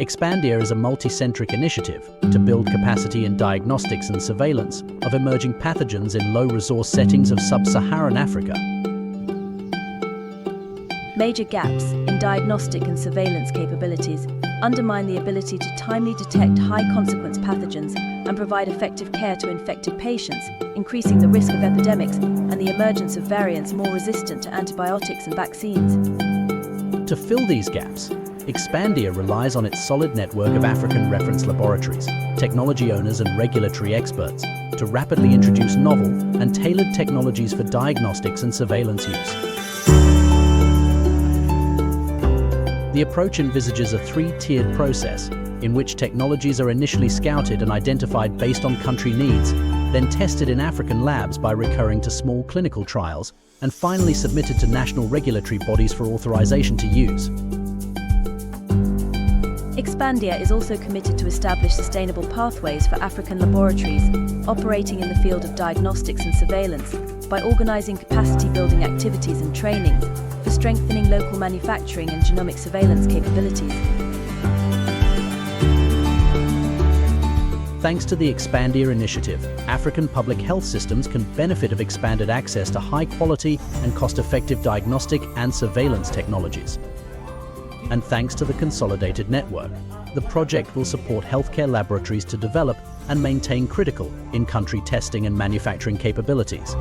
Expandia is a multi-centric initiative to build capacity in diagnostics and surveillance of emerging pathogens in low-resource settings of sub-Saharan Africa. Major gaps in diagnostic and surveillance capabilities undermine the ability to timely detect high-consequence pathogens and provide effective care to infected patients, increasing the risk of epidemics and the emergence of variants more resistant to antibiotics and vaccines. To fill these gaps, Expandia relies on its solid network of African reference laboratories, technology owners and regulatory experts to rapidly introduce novel and tailored technologies for diagnostics and surveillance use. The approach envisages a three-tiered process in which technologies are initially scouted and identified based on country needs, then tested in African labs by recurring to small clinical trials, and finally submitted to national regulatory bodies for authorization to use. Expandia is also committed to establish sustainable pathways for African laboratories operating in the field of diagnostics and surveillance by organizing capacity-building activities and trainings for strengthening local manufacturing and genomic surveillance capabilities. Thanks to the Expandia initiative, African public health systems can benefit of expanded access to high-quality and cost-effective diagnostic and surveillance technologies. And thanks to the consolidated network, the project will support healthcare laboratories to develop and maintain critical in-country testing and manufacturing capabilities.